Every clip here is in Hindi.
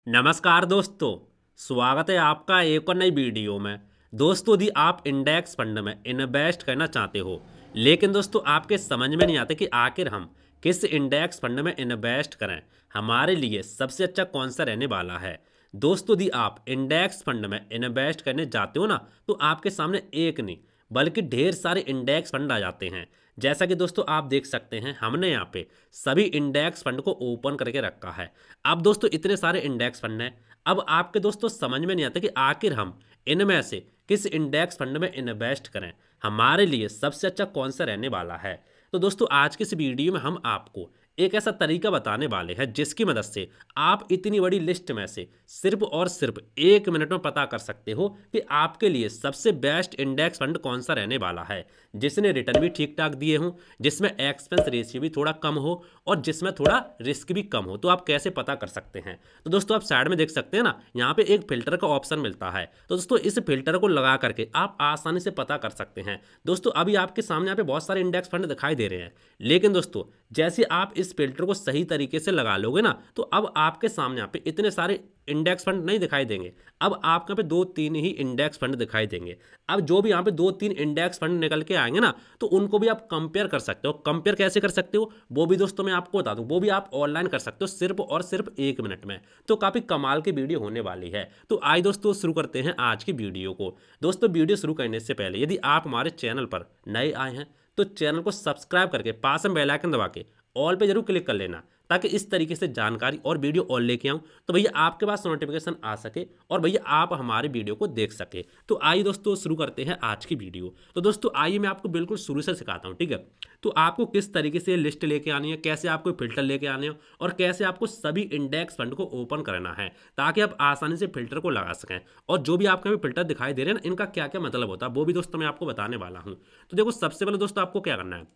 नमस्कार दोस्तों। स्वागत है आपका एक और नई वीडियो में। दोस्तों यदि आप इंडेक्स फंड में इन्वेस्ट करना चाहते हो, लेकिन दोस्तों आपके समझ में नहीं आता कि आखिर हम किस इंडेक्स फंड में इन्वेस्ट करें, हमारे लिए सबसे अच्छा कौन सा रहने वाला है। दोस्तों यदि आप इंडेक्स फंड में इन्वेस्ट करने जाते हो ना, तो आपके सामने एक नहीं बल्कि ढेर सारे इंडेक्स फंड आ जाते हैं। जैसा कि दोस्तों आप देख सकते हैं, हमने यहाँ पे सभी इंडेक्स फंड को ओपन करके रखा है। अब दोस्तों इतने सारे इंडेक्स फंड हैं, अब आपके दोस्तों समझ में नहीं आता कि आखिर हम इनमें से किस इंडेक्स फंड में इन्वेस्ट करें, हमारे लिए सबसे अच्छा कौन सा रहने वाला है। तो दोस्तों आज की इस वीडियो में हम आपको एक ऐसा तरीका बताने वाले हैं जिसकी मदद से आप इतनी बड़ी लिस्ट में से सिर्फ और सिर्फ 1 मिनट में पता कर सकते हो कि आपके लिए सबसे बेस्ट इंडेक्स फंड कौन सा रहने वाला है, जिसने रिटर्न भी ठीक ठाक दिए हों, जिसमें एक्सपेंस रेशियो भी थोड़ा कम हो और जिसमें थोड़ा रिस्क भी कम हो। तो आप कैसे पता कर सकते हैं? तो दोस्तों आप साइड में देख सकते हैं ना, यहाँ पे एक फिल्टर का ऑप्शन मिलता है। तो दोस्तों इस फिल्टर को लगा करके आप आसानी से पता कर सकते हैं। दोस्तों अभी आपके सामने यहाँ पे बहुत सारे इंडेक्स फंड दिखाई दे रहे हैं, लेकिन दोस्तों जैसे आप इस फिल्टर को सही तरीके से लगा लोगे ना, तो अब आपके सामने यहाँ पे इतने सारे इंडेक्स फंड नहीं दिखाई देंगे। अब आपके यहाँ पे 2-3 ही इंडेक्स फंड दिखाई देंगे। अब जो भी यहाँ पे 2-3 इंडेक्स फंड निकल के आएंगे ना, तो उनको भी आप कंपेयर कर सकते हो। कंपेयर कैसे कर सकते हो वो भी दोस्तों मैं आपको बता दूं, वो भी आप ऑनलाइन कर सकते हो सिर्फ और सिर्फ 1 मिनट में। तो काफ़ी कमाल की वीडियो होने वाली है। तो आइए दोस्तों शुरू करते हैं आज की वीडियो को। दोस्तों वीडियो शुरू करने से पहले यदि आप हमारे चैनल पर नए आए हैं तो चैनल को सब्सक्राइब करके पास में बेल आइकन दबा के ऑल पे जरूर क्लिक कर लेना, ताकि इस तरीके से जानकारी और वीडियो और लेके आऊँ तो भैया आपके पास नोटिफिकेशन आ सके और भैया आप हमारे वीडियो को देख सके। तो आइए दोस्तों शुरू करते हैं आज की वीडियो। तो दोस्तों आइए मैं आपको बिल्कुल शुरू से सिखाता हूँ, ठीक है। तो आपको किस तरीके से लिस्ट लेके आनी है, कैसे आपको फिल्टर लेके आने हैं और कैसे आपको सभी इंडेक्स फंड को ओपन करना है, ताकि आप आसानी से फिल्टर को लगा सकें। और जो भी आपके फिल्टर दिखाई दे रहे हैं ना, इनका क्या क्या मतलब होता है वो भी दोस्तों मैं आपको बताने वाला हूँ। तो देखो सबसे पहले दोस्तों आपको क्या करना है,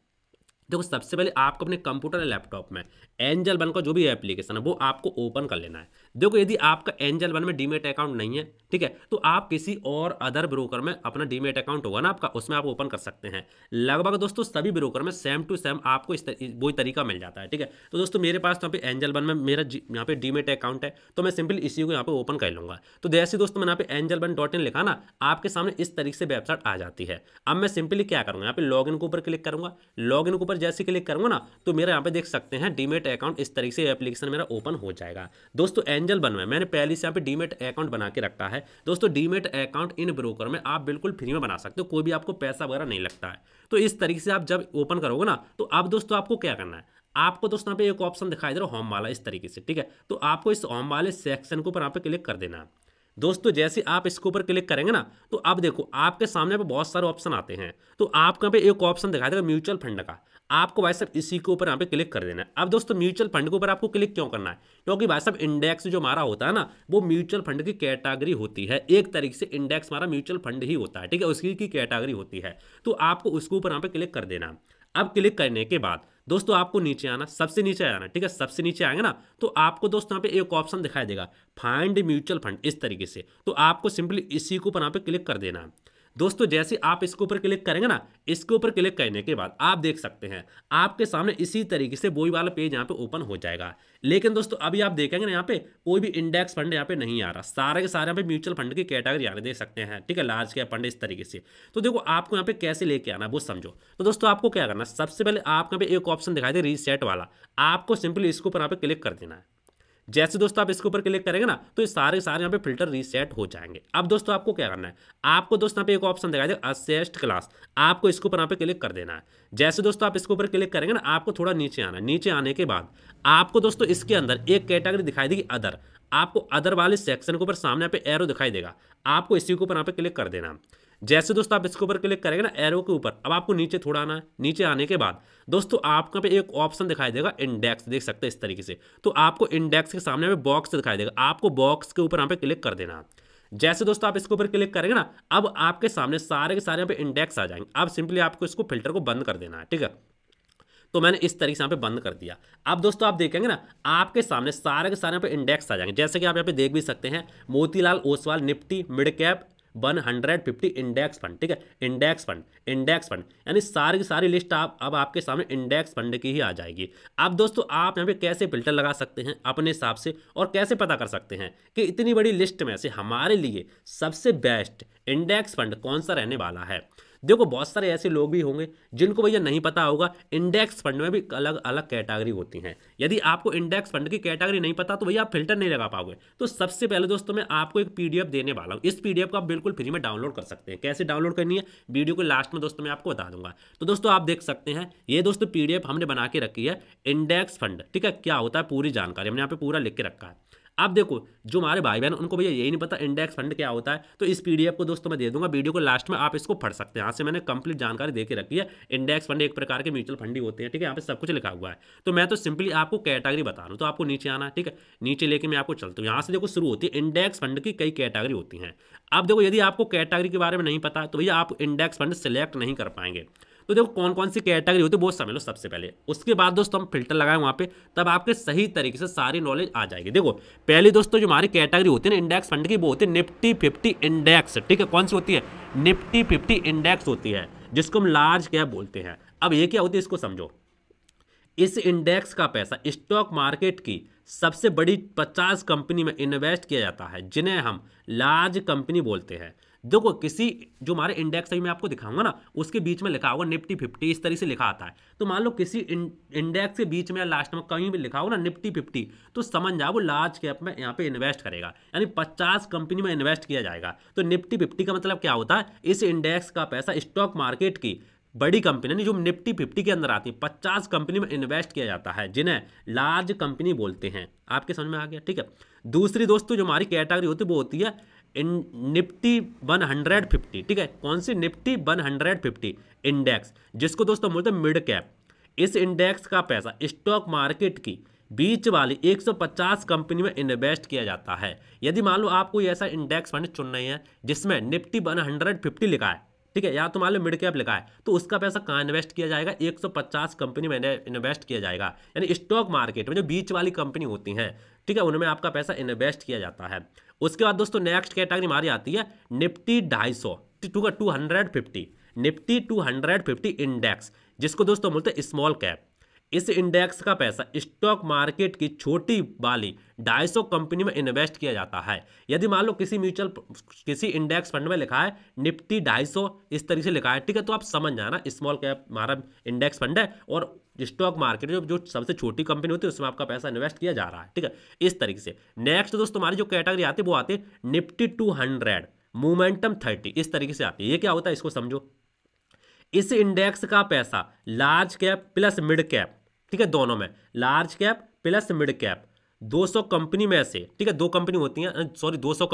देखो सबसे पहले आपको अपने कंप्यूटर या लैपटॉप में एंजल वन का जो भी एप्लीकेशन है वो आपको ओपन कर लेना है। देखो यदि आपका एंजल वन में डीमेट अकाउंट नहीं है, ठीक है, तो आप किसी और अदर ब्रोकर में अपना डीमेट अकाउंट होगा ना आपका, उसमें आप ओपन कर सकते हैं। लगभग दोस्तों सभी ब्रोकर में सेम टू सेम आपको वही तरीका मिल जाता है, ठीक है। तो दोस्तों मेरे पास तो यहाँ पे एंजल वन में मेरा यहाँ पे डीमेट अकाउंट है, तो मैं सिंपली इसी को यहाँ पे ओपन कर लूंगा। तो जैसे दोस्तों मैंने यहाँ पे angel1.in लिखा ना, आपके सामने इस तरीके से वेबसाइट आ जाती है। अब मैं सिंपली क्या करूँगा, यहाँ पे लॉग इन के ऊपर क्लिक करूँगा। लॉग इन के ऊपर जैसे क्लिक करूँगा ना, तो मेरा यहाँ पे देख सकते हैं डीमेट अकाउंट इस तरीके से एप्लीकेशन मेरा ओपन हो जाएगा। दोस्तों एंजल वन में मैंने पहले से यहाँ पे डीमेट अकाउंट बना के रखा है। दोस्तों डीमेट अकाउंट इन ब्रोकर में आप बिल्कुल फ्री में बना सकते हो, कोई भी आपको पैसा वगैरह नहीं लगता है। तो इस तरीके से आप जब ओपन करोगे ना, तो अब दोस्तों आपको क्या करना है, आपको दोस्तों यहाँ पे एक ऑप्शन दिखाई दे रहा है होम वाला, इस तरीके से, ठीक है। तो आपको इस होम वाले सेक्शन के ऊपर यहाँ पे क्लिक कर देना है। दोस्तों जैसे आप इसके ऊपर क्लिक करेंगे ना, तो अब देखो आपके सामने पे बहुत सारे ऑप्शन आते हैं। तो आपको यहाँ पे एक ऑप्शन दिखाई देगा म्यूचुअल फंड का, आपको भाई साहब इसी के ऊपर यहाँ पे क्लिक कर देना है। अब दोस्तों म्यूचुअल फंड के ऊपर आपको क्लिक क्यों करना है, क्योंकि भाई साहब इंडेक्स जो हमारा होता है ना, वो म्यूचुअल फंड की कैटेगरी होती है। एक तरीके से इंडेक्स हमारा म्यूचुअल फंड ही होता है, ठीक है, उसकी की कैटेगरी होती है। तो आपको उसके ऊपर यहाँ पे क्लिक कर देना। अब क्लिक करने के बाद दोस्तों आपको नीचे आना, सबसे नीचे आना, ठीक है। सबसे नीचे आएंगे ना, तो आपको दोस्तों यहाँ पे एक ऑप्शन दिखाई देगा फाइंड म्यूचुअल फंड, इस तरीके से। तो आपको सिंपली इसी के ऊपर यहाँ पे क्लिक कर देना। दोस्तों जैसे आप इसके ऊपर क्लिक करेंगे ना, इसके ऊपर क्लिक करने के बाद आप देख सकते हैं आपके सामने इसी तरीके से वही वाला पेज यहाँ पे ओपन हो जाएगा। लेकिन दोस्तों अभी आप देखेंगे ना, यहाँ पे कोई भी इंडेक्स फंड यहाँ पे नहीं आ रहा, सारे के सारे यहाँ पे म्यूचुअल फंड की कैटेगरी आ रही, देख सकते हैं, ठीक है, लार्ज कैप फंड इस तरीके से। तो देखो आपको यहाँ पे कैसे लेके आना वो समझो। तो दोस्तों आपको क्या करना है, सबसे पहले आपको यहाँ पे एक ऑप्शन दिखाई दे रीसेट वाला, आपको सिंपली इसके ऊपर यहाँ पे क्लिक कर देना है। जैसे दोस्तों आप इसके ऊपर क्लिक करेंगे ना, तो ये सारे सारे यहाँ पे फिल्टर रीसेट हो जाएंगे। अब दोस्तों आपको क्या करना है, आपको दोस्तों यहाँ पे एक ऑप्शन दिखाई देगा असेस्ट क्लास, आपको इसके ऊपर यहाँ पे क्लिक कर देना है। जैसे दोस्तों आप इसके ऊपर क्लिक करेंगे ना, आपको थोड़ा नीचे आना है। नीचे आने के बाद आपको दोस्तों इसके अंदर एक कैटेगरी दिखाई देगी अदर, आपको अदर वाले सेक्शन के ऊपर सामने यहाँ पे एरो दिखाई देगा, आपको इसी के ऊपर यहाँ पे क्लिक कर देना। जैसे दोस्तों आप इसके ऊपर क्लिक करेंगे ना एरो के ऊपर, अब आपको नीचे थोड़ा आना है। नीचे आने के बाद दोस्तों आपको पे एक ऑप्शन दिखाई देगा इंडेक्स, देख सकते हैं इस तरीके से। तो आपको इंडेक्स के सामने में बॉक्स दिखाई देगा, आपको बॉक्स के ऊपर यहाँ पे क्लिक कर देना। जैसे दोस्तों आप इसके ऊपर क्लिक करेंगे ना, अब आपके सामने सारे के सारे यहाँ पे इंडेक्स आ जाएंगे। अब सिंपली आपको इसको फिल्टर को बंद कर देना है, ठीक है। तो मैंने इस तरीके से यहाँ पे बंद कर दिया। अब दोस्तों आप देखेंगे ना, आपके सामने सारे के सारे यहाँ पे इंडेक्स आ जाएंगे। जैसे कि आप यहाँ पे देख भी सकते हैं, Motilal Oswal Nifty mid cap 150 index fund, ठीक है, इंडेक्स फंड यानी सारी की सारी लिस्ट अब आपके सामने इंडेक्स फंड की ही आ जाएगी। अब दोस्तों आप यहाँ पे कैसे फिल्टर लगा सकते हैं अपने हिसाब से और कैसे पता कर सकते हैं कि इतनी बड़ी लिस्ट में से हमारे लिए सबसे बेस्ट इंडेक्स फंड कौन सा रहने वाला है। देखो बहुत सारे ऐसे लोग भी होंगे जिनको भैया नहीं पता होगा इंडेक्स फंड में भी अलग अलग कैटेगरी होती हैं। यदि आपको इंडेक्स फंड की कैटेगरी नहीं पता तो भैया आप फिल्टर नहीं लगा पाओगे। तो सबसे पहले दोस्तों मैं आपको एक पीडीएफ देने वाला हूँ। इस पीडीएफ को आप बिल्कुल फ्री में डाउनलोड कर सकते हैं। कैसे डाउनलोड करनी है वीडियो के लास्ट में दोस्तों मैं आपको बता दूंगा। तो दोस्तों आप देख सकते हैं ये दोस्तों पीडीएफ हमने बना के रखी है इंडेक्स फंड, ठीक है, क्या होता है पूरी जानकारी हमने यहाँ पे पूरा लिख के रखा है। अब देखो जो हमारे भाई बहन उनको भैया यही नहीं पता इंडेक्स फंड क्या होता है, तो इस पीडीएफ को दोस्तों मैं दे दूंगा वीडियो को लास्ट में, आप इसको पढ़ सकते हैं। यहाँ से मैंने कंप्लीट जानकारी दे के रखी है। इंडेक्स फंड एक प्रकार के म्यूचुअल फंड ही होते हैं, ठीक है, यहाँ पे सब कुछ लिखा हुआ है। तो मैं तो सिंपली आपको कैटेगरी बता रहा हूँ। तो आपको नीचे आना है, ठीक है, नीचे लेके मैं आपको चलता हूँ। यहाँ से देखो शुरू होती है इंडेक्स फंड की कई कैटेगरी होती हैं। अब देखो यदि आपको कैटेगरी के बारे में नहीं पता तो भैया आप इंडेक्स फंड सिलेक्ट नहीं कर पाएंगे। तो देखो कौन कौन सी कैटेगरी होती है वो समझ लो सबसे पहले, उसके बाद दोस्तों हम फिल्टर लगाए वहाँ पे, तब आपके सही तरीके से सारी नॉलेज आ जाएगी। देखो पहली दोस्तों जो हमारी कैटेगरी होती है ना इंडेक्स फंड की वो होती है निफ्टी 50 इंडेक्स, ठीक है, कौन सी होती है निफ्टी 50 इंडेक्स होती है जिसको हम लार्ज कैप बोलते हैं। अब ये क्या होती है इसको समझो। इस इंडेक्स का पैसा स्टॉक मार्केट की सबसे बड़ी 50 कंपनी में इन्वेस्ट किया जाता है जिन्हें हम लार्ज कंपनी बोलते हैं। देखो किसी जो हमारे इंडेक्स अभी मैं आपको दिखाऊंगा ना उसके बीच में लिखा होगा निफ्टी 50, इस तरह से लिखा आता है। तो मान लो किसी इंडेक्स के बीच में या लास्ट में कहीं भी लिखा होगा ना निफ्टी 50, तो समझ जाओ वो लार्ज कैप में यहाँ पे इन्वेस्ट करेगा, यानी 50 कंपनी में इन्वेस्ट किया जाएगा। तो निफ्टी 50 का मतलब क्या होता है, इस इंडेक्स का पैसा स्टॉक मार्केट की बड़ी कंपनी जो निफ्टी 50 के अंदर आती है 50 कंपनी में इन्वेस्ट किया जाता है जिन्हें लार्ज कंपनी बोलते हैं। आपके समझ में आ गया, ठीक है। दूसरी दोस्तों जो हमारी कैटेगरी होती है वो होती है निफ्टी 150, ठीक है, कौन सी निफ्टी 150 इंडेक्स जिसको दोस्तों बोलते हैं मिड कैप। इस इंडेक्स का पैसा स्टॉक मार्केट की बीच वाली 150 कंपनी में इन्वेस्ट किया जाता है। यदि मान लो आपको ऐसा इंडेक्स फंड चुनना है जिसमें निफ्टी 150 लिखा है, ठीक है, या तो मान लो मिड कैप लिखा है, तो उसका पैसा कहाँ इन्वेस्ट किया जाएगा 150 कंपनी में इन्वेस्ट किया जाएगा, यानी स्टॉक मार्केट में जो बीच वाली कंपनी होती हैं, ठीक है, उनमें आपका पैसा इन्वेस्ट किया जाता है। उसके बाद दोस्तों नेक्स्ट कैटेगरी हमारी आती है निफ्टी 250, 250 निफ्टी 250 इंडेक्स जिसको दोस्तों बोलते हैं स्मॉल कैप। इस इंडेक्स का पैसा स्टॉक मार्केट की छोटी वाली 250 कंपनी में इन्वेस्ट किया जाता है। यदि मान लो किसी इंडेक्स फंड में लिखा है निफ्टी 250 इस तरीके से लिखा है, ठीक है, तो आप समझ जाना स्मॉल कैप हमारा इंडेक्स फंड है और स्टॉक मार्केट जो सबसे छोटी कंपनी होती है उसमें आपका पैसा इन्वेस्ट किया जा रहा है, ठीक है, इस तरीके से। नेक्स्ट दोस्तों हमारी जो कैटेगरी आती है वो आती है निफ्टी 200 मोमेंटम 30, इस तरीके से आती है। ये क्या होता है इसको समझो। इस इंडेक्स का पैसा large cap plus mid cap, ठीक है, दोनों में large cap plus mid cap 200 company में से, ठीक है, 200 कंपनी होती है, 200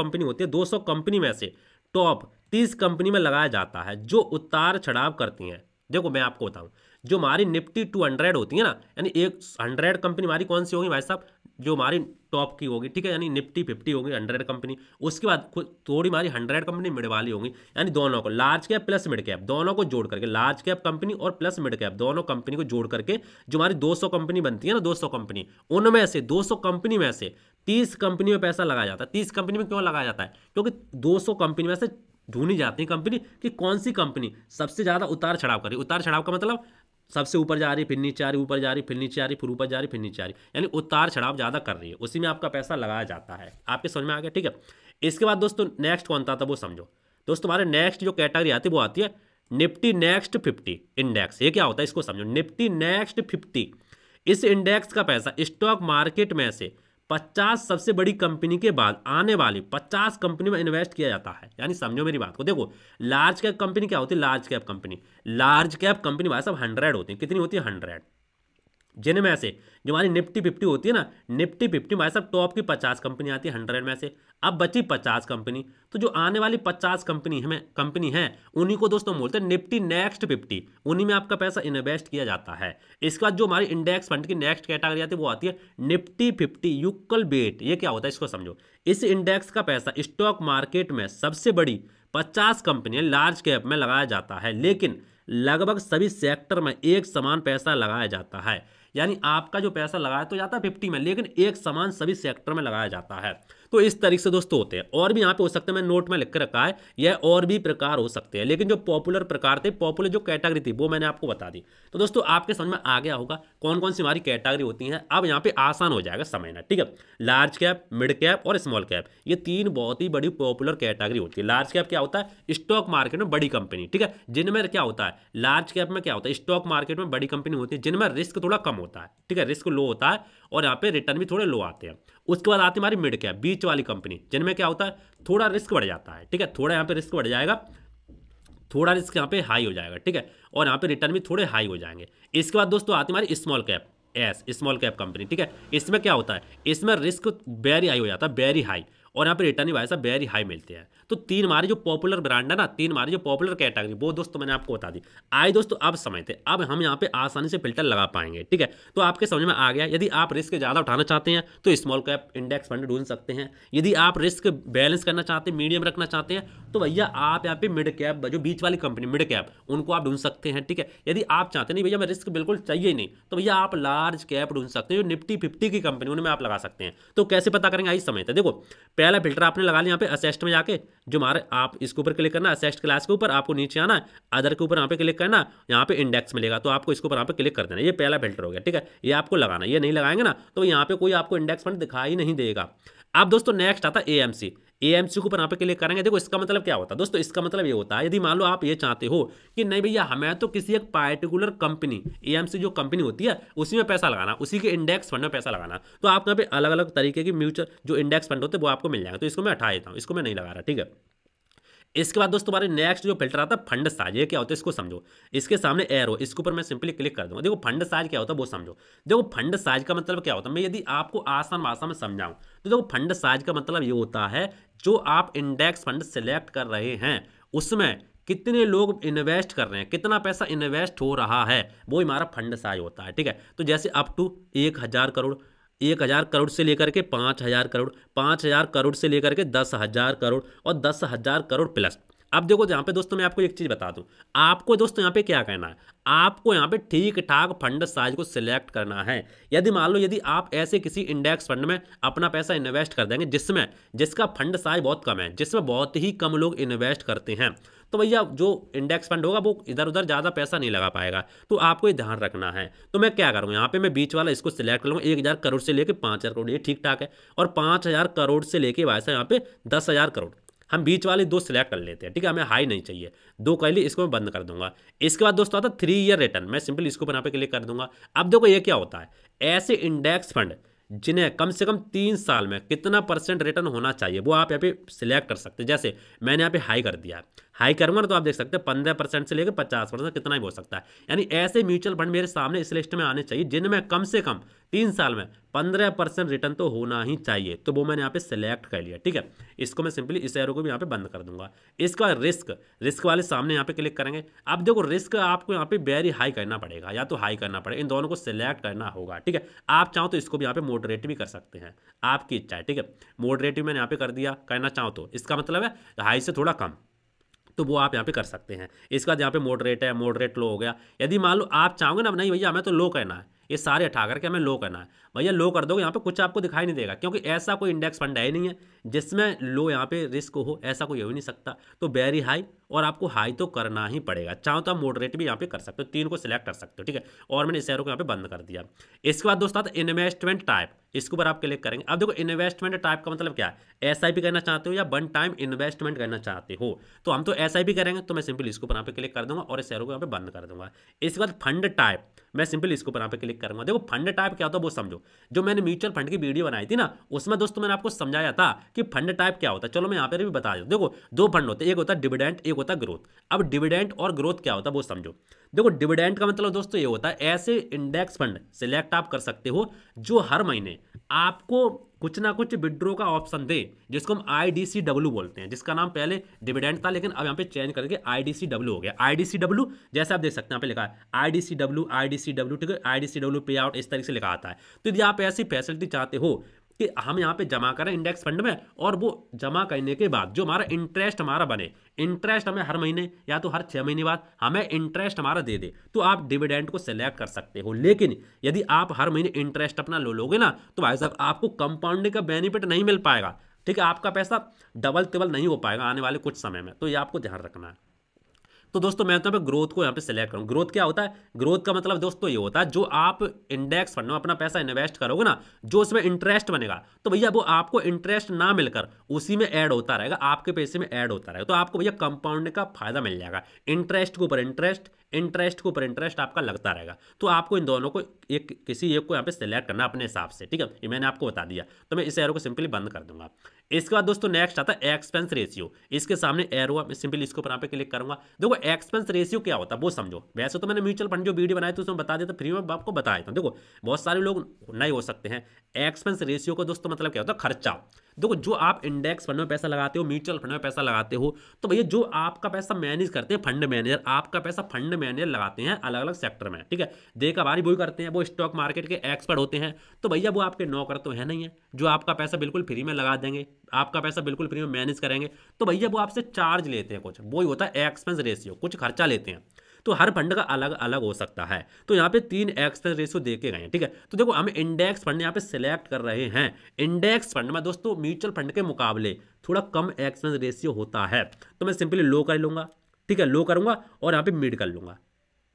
कंपनी में से टॉप 30 कंपनी में लगाया जाता है जो उतार चढ़ाव करती हैं। देखो मैं आपको बताऊं जो हमारी निफ्टी 200 होती है ना, यानी 100 कंपनी हमारी कौन सी होगी भाई साहब, जो हमारी टॉप की होगी, ठीक है, यानी निफ्टी 50 होगी 100 कंपनी। उसके बाद थोड़ी हमारी 100 कंपनी मिड वाली होंगी, यानी दोनों को large cap plus mid cap दोनों को जोड़ करके, लार्ज कैप कंपनी और प्लस मिड कैप दोनों कंपनी को जोड़ करके जो हमारी 200 कंपनी बनती है ना, 200 कंपनी, उनमें से 200 कंपनी में से 30 कंपनी में पैसा लगाया जाता है। 30 कंपनी में क्यों लगाया जाता है, क्योंकि 200 कंपनी में से ढूंढी जाती है कंपनी कि कौन सी कंपनी सबसे ज़्यादा उतार चढ़ाव कर रही है। उतार चढ़ाव का मतलब सबसे ऊपर जा रही, फिर नीचे आ रही, ऊपर जा रही, फिर नीचे आ रही, फिर ऊपर जा रही, फिर नीचे आ रही, यानी उतार चढ़ाव ज़्यादा कर रही है, उसी में आपका पैसा लगाया जाता है। आपके समझ में आ गया, ठीक है। इसके बाद दोस्तों नेक्स्ट कौन था वो समझो। दोस्तों हमारे नेक्स्ट जो कैटेगरी आती है वो आती है निफ्टी नेक्स्ट 50 इंडेक्स। ये क्या होता है इसको समझो। निफ्टी नेक्स्ट 50 इस इंडेक्स का पैसा स्टॉक मार्केट में से 50 सबसे बड़ी कंपनी के बाद आने वाली 50 कंपनी में इन्वेस्ट किया जाता है। यानी समझो मेरी बात को। देखो लार्ज कैप कंपनी क्या होती है, लार्ज कैप कंपनी भाई साहब 100 होती है। कितनी होती है 100, जिनमें से जो हमारी निफ्टी 50 होती है ना, निफ्टी 50 भाई साहब टॉप की 50 कंपनी आती है 100 में से। अब बची 50 कंपनी, तो जो आने वाली 50 कंपनी है उन्हीं को दोस्तों बोलते हैं निफ्टी नेक्स्ट 50, उन्हीं में आपका पैसा इन्वेस्ट किया जाता है। इसके बाद जो हमारी इंडेक्स फंड की नेक्स्ट कैटेगरी आती है वो आती है निफ्टी 50 यूकल बेट। ये क्या होता है इसको समझो। इस इंडेक्स का पैसा स्टॉक मार्केट में सबसे बड़ी 50 कंपनी लार्ज कैप में लगाया जाता है, लेकिन लगभग सभी सेक्टर में एक समान पैसा लगाया जाता है। यानी आपका जो पैसा लगाया तो जाता है 50 में, लेकिन एक समान सभी सेक्टर में लगाया जाता है। तो इस तरीके से दोस्तों होते हैं। और भी यहाँ पे हो सकते हैं, मैं नोट में लिख के रखा है, यह और भी प्रकार हो सकते हैं, लेकिन जो पॉपुलर प्रकार थे, पॉपुलर जो कैटेगरी थी वो मैंने आपको बता दी। तो दोस्तों आपके समझ में आ गया होगा कौन कौन सी हमारी कैटेगरी होती है। अब यहाँ पे आसान हो जाएगा समझना, ठीक है। लार्ज कैप, मिड कैप और स्मॉल कैप, ये तीन बहुत ही बड़ी पॉपुलर कैटेगरी होती है। लार्ज कैप क्या होता है, स्टॉक मार्केट में बड़ी कंपनी, ठीक है, जिनमें क्या होता है, लार्ज कैप में क्या होता है, स्टॉक मार्केट में बड़ी कंपनी होती है जिनमें रिस्क थोड़ा कम होता है, ठीक है, रिस्क लो होता है और यहाँ पे रिटर्न भी थोड़े लो आते हैं। उसके बाद आती है हमारी मिड कैप, बीच वाली कंपनी, जिनमें क्या होता है, थोड़ा रिस्क बढ़ जाता है, ठीक है, थोड़ा यहाँ पे रिस्क बढ़ जाएगा, थोड़ा रिस्क यहाँ पे हाई हो जाएगा, ठीक है, और यहाँ पे रिटर्न भी थोड़े हाई हो जाएंगे। इसके बाद दोस्तों आती है हमारी small cap, small cap company, ठीक है। इसमें क्या होता है, इसमें रिस्क वेरी हाई हो जाता है, वेरी हाई, और यहाँ पे रिटर्न ही भाई साहब वेरी हाई मिलते हैं। तो तीन हमारी जो पॉपुलर ब्रांड है ना, तीन हमारी जो पॉपुलर कैटेगरी, वो दोस्तों मैंने आपको बता दी। आइए दोस्तों अब समझते हैं, अब हम यहाँ पे आसानी से फिल्टर लगा पाएंगे, ठीक है। तो आपके समझ में आ गया, यदि आप रिस्क ज़्यादा उठाना चाहते हैं तो स्मॉल कैप इंडेक्स फंड ढूंढ सकते हैं। यदि आप रिस्क बैलेंस करना चाहते हैं, मीडियम रखना चाहते हैं, तो भैया आप यहाँ पे मिड कैप, जो बीच वाली कंपनी मिड कैप, उनको आप ढूंढ सकते हैं, ठीक है। यदि आप चाहते नहीं भैया मैं रिस्क बिल्कुल चाहिए नहीं, तो भैया आप लार्ज कैप ढूंढ सकते हैं, जो निफ्टी 50 की कंपनी, उनमें आप लगा सकते हैं। तो कैसे पता करेंगे, आइए समझते हैं। देखो पहला फिल्टर आपने लगा लिया यहाँ पे असेस्ट में जाके, जो हमारे आप इसके ऊपर क्लिक करना, असेस्ट क्लास के ऊपर आपको नीचे आना, अदर के ऊपर यहाँ पे क्लिक करना, यहाँ पे इंडेक्स मिलेगा, तो आपको इसके ऊपर यहाँ पे क्लिक कर देना। ये पहला फिल्टर हो गया, ठीक है, ये आपको लगाना। ये नहीं लगाएंगे ना तो यहाँ पे कोई आपको इंडेक्स फंड दिखाई नहीं देगा। अब दोस्तों नेक्स्ट आता है एएमसी, एएमसी के ऊपर यहाँ पे क्लिक करेंगे। देखो इसका मतलब क्या होता है दोस्तों, इसका मतलब ये होता है, यदि मान लो आप ये चाहते हो कि नहीं भैया हमें तो किसी एक पार्टिकुलर कंपनी, एएमसी जो कंपनी होती है उसी में पैसा लगाना, उसी के इंडेक्स फंड में पैसा लगाना, तो आप यहाँ पे अलग अलग तरीके की म्यूचुअल जो इंडेक्स फंड होते हैं वो आपको मिल जाएंगे। तो इसको मैं हटा देता हूँ, इसको मैं नहीं लगा रहा, ठीक है। इसके बाद दोस्तों हमारे नेक्स्ट जो फिल्टर आता है फंड साइज, ये क्या होता है इसको समझो। इसके सामने एरो, इसके ऊपर मैं सिंपली क्लिक कर दूंगा। देखो फंड साइज क्या होता है वो समझो। देखो फंड साइज का मतलब क्या होता है, मैं यदि आपको आसान भाषा में समझाऊं तो देखो फंड साइज का मतलब ये होता है, जो आप इंडेक्स फंड सिलेक्ट कर रहे हैं उसमें कितने लोग इन्वेस्ट कर रहे हैं, कितना पैसा इन्वेस्ट हो रहा है, वो हमारा फंड साइज होता है, ठीक है। तो जैसे अप टू 1000 करोड़, 1000 करोड़ से लेकर के 5000 करोड़, 5000 करोड़ से लेकर के 10,000 करोड़ और 10,000 करोड़ प्लस। अब देखो यहाँ पे दोस्तों मैं आपको एक चीज़ बता दूं, आपको दोस्तों यहाँ पे क्या कहना है, आपको यहाँ पे ठीक ठाक फंड साइज को सिलेक्ट करना है। यदि मान लो यदि आप ऐसे किसी इंडेक्स फंड में अपना पैसा इन्वेस्ट कर देंगे जिसका फंड साइज बहुत कम है, जिसमें बहुत ही कम लोग इन्वेस्ट करते हैं, तो भैया जो इंडेक्स फंड होगा वो इधर उधर ज़्यादा पैसा नहीं लगा पाएगा। तो आपको ये ध्यान रखना है। तो मैं क्या करूँगा, यहाँ पे मैं बीच वाला इसको सिलेक्ट कर लूँगा, 1000 करोड़ से लेकर 5000 करोड़, ये ठीक ठाक है, और 5000 करोड़ से लेके वैसा यहाँ पे 10,000 करोड़, हम बीच वाले दो सिलेक्ट कर लेते हैं, ठीक है, हमें हाई नहीं चाहिए, दो कर ली, इसको मैं बंद कर दूंगा। इसके बाद दोस्तों आता है 3 ईयर रिटर्न, मैं सिंपल इसको यहाँ पे क्लिक कर दूंगा। अब देखो ये क्या होता है, ऐसे इंडेक्स फंड जिन्हें कम से कम 3 साल में कितना % रिटर्न होना चाहिए वो आप यहाँ पे सिलेक्ट कर सकते हैं। जैसे मैंने यहाँ पे हाई कर दिया, हाई करूंगा ना तो आप देख सकते हैं 15% से लेकर 50% कितना ही हो सकता है। यानी ऐसे म्यूचुअल फंड मेरे सामने इस लिस्ट में आने चाहिए जिनमें कम से कम 3 साल में 15% रिटर्न तो होना ही चाहिए। तो वो मैंने यहाँ पे सिलेक्ट कर लिया, ठीक है। इसको मैं सिंपली इस एरो को भी यहाँ पे बंद कर दूंगा। इसका रिस्क वाले सामने यहाँ पे क्लिक करेंगे। अब देखो रिस्क आपको यहाँ पे वेरी हाई करना पड़ेगा या तो हाई करना पड़ेगा, इन दोनों को सिलेक्ट करना होगा, ठीक है। आप चाहो तो इसको भी यहाँ पे मॉडरेट भी कर सकते हैं, आपकी इच्छा है, ठीक है। मॉडरेट भी मैंने यहाँ पे कर दिया, करना चाहो तो इसका मतलब है हाई से थोड़ा कम, तो वो आप यहाँ पे कर सकते हैं। इसका यहाँ पे मॉडरेट है, मॉडरेट लो हो गया। यदि मान लो आप चाहोगे ना नहीं भैया हमें तो लो करना है, ये सारे हटा करके हमें लो करना है, भैया लो कर दोगे यहाँ पे कुछ आपको दिखाई नहीं देगा, क्योंकि ऐसा कोई इंडेक्स फंड है ही नहीं है जिसमें लो यहाँ पे रिस्क हो, ऐसा कोई हो ही नहीं सकता। तो वेरी हाई और आपको हाई तो करना ही पड़ेगा। चाहो तो आप मॉडरेट भी यहाँ पे कर सकते हो, 3 को सिलेक्ट कर सकते हो, ठीक है। और मैंने इस एरो को यहाँ पे बंद कर दिया। इसके बाद दोस्तों आता है इन्वेस्टमेंट टाइप, इसके ऊपर आप क्लिक करेंगे। अब देखो इन्वेस्टमेंट टाइप का मतलब क्या है, एसआईपी करना चाहते हो या वन टाइम इन्वेस्टमेंट करना चाहते हो। तो हम तो एसआईपी करेंगे, तो मैं सिंपल इसके ऊपर यहाँ पे क्लिक कर दूंगा और इस एरो को यहाँ पे बंद कर दूंगा। इसके बाद फंड टाइप, मैं सिंपल इसके ऊपर यहाँ पे क्लिक करूंगा। देखो फंड टाइप क्या होता है वो समझो। जो मैंने म्यूचुअल फंड की वीडियो बनाई थी ना, उसमें दोस्तों मैंने आपको समझाया था कि फंड टाइप क्या होता है। चलो मैं यहाँ पे भी बता दूं। देखो 2 फंड होते हैं, एक होता है डिविडेंड, एक होता है ग्रोथ। अब डिविडेंड और ग्रोथ क्या होता है वो समझो। देखो डिविडेंड का मतलब दोस्तों ये होता है ऐसे इंडेक्स फंड सिलेक्ट आप कर सकते हो जो हर महीने आपको कुछ ना कुछ विड्रॉ का ऑप्शन दे, जिसको हम IDCW बोलते हैं, जिसका नाम पहले डिविडेंड था लेकिन अब यहाँ पे चेंज करके IDCW हो गया। IDCW जैसे आप देख सकते हैं यहाँ पे लिखा है IDCW, ठीक है, IDCW पे आउट, इस तरीके से लिखा आता है। तो यदि आप ऐसी फैसिलिटी चाहते हो कि हम यहाँ पे जमा करें इंडेक्स फंड में, और वो जमा करने के बाद जो हमारा इंटरेस्ट हमारा बने, इंटरेस्ट हमें हर महीने या तो हर 6 महीने बाद हमें इंटरेस्ट हमारा दे दे, तो आप डिविडेंड को सिलेक्ट कर सकते हो। लेकिन यदि आप हर महीने इंटरेस्ट अपना लोगे ना, तो भाई साहब आपको कंपाउंडिंग का बेनिफिट नहीं मिल पाएगा। ठीक है, आपका पैसा डबल टिबल नहीं हो पाएगा आने वाले कुछ समय में, तो ये आपको ध्यान रखना है। तो दोस्तों मैं तो ग्रोथ को यहाँ पे सिलेक्ट करूँ। ग्रोथ क्या होता है? ग्रोथ का मतलब दोस्तों ये होता है जो आप इंडेक्स फंड में अपना पैसा इन्वेस्ट करोगे ना, जो उसमें इंटरेस्ट बनेगा, तो भैया वो आपको इंटरेस्ट ना मिलकर उसी में ऐड होता रहेगा, आपके पैसे में ऐड होता रहेगा, तो आपको भैया कंपाउंड का फायदा मिल जाएगा। इंटरेस्ट के ऊपर इंटरेस्ट, इंटरेस्ट के ऊपर इंटरेस्ट आपका लगता रहेगा। तो आपको इन दोनों को किसी एक को यहाँ पे सिलेक्ट करना अपने हिसाब से, ठीक है, ये मैंने आपको बता दिया। तो मैं इस एरो को सिंपली बंद कर दूंगा। इसके बाद दोस्तों नेक्स्ट आता है एक्सपेंस रेशियो। इसके सामने एरो है, मैं सिंपली इसके ऊपर यहाँ पे क्लिक करूंगा। देखो एक्सपेंस रेशियो क्या होता है वो समझो। वैसे तो मैंने म्यूचुअल फंड जो वीडियो बनाया था उसमें बता देता, फ्री में आपको बता देता हूँ। देखो बहुत सारे लोग नए हो सकते हैं। एक्सपेंस रेशियो को दोस्तों मतलब क्या होता है? खर्चा। देखो जो आप इंडेक्स फंड में पैसा लगाते हो, म्यूचुअल फंड में पैसा लगाते हो, तो भैया जो आपका पैसा मैनेज करते हैं फंड मैनेजर, आपका पैसा फंड मैनेजर लगाते हैं अलग अलग सेक्टर में, ठीक है, देखा भारी वही करते हैं, वो स्टॉक मार्केट के एक्सपर्ट होते हैं। तो भैया वो आपके नौकर तो है नहीं है जो आपका पैसा बिल्कुल फ्री में लगा देंगे, आपका पैसा बिल्कुल फ्री में मैनेज करेंगे। तो भैया वो आपसे चार्ज लेते हैं कुछ, वही होता है एक्सपेंस रेशियो, कुछ खर्चा लेते हैं। तो हर फंड का अलग अलग हो सकता है। तो यहाँ पे 3 एक्सपेंस रेशियो देखे गए हैं, ठीक है। तो देखो हम इंडेक्स फंड यहाँ पे सिलेक्ट कर रहे हैं। इंडेक्स फंड में दोस्तों म्यूचुअल फंड के मुकाबले थोड़ा कम एक्सपेंस रेशियो होता है, तो मैं सिंपली लो कर लूंगा, ठीक है, लो करूंगा और यहाँ पे मिड कर लूंगा,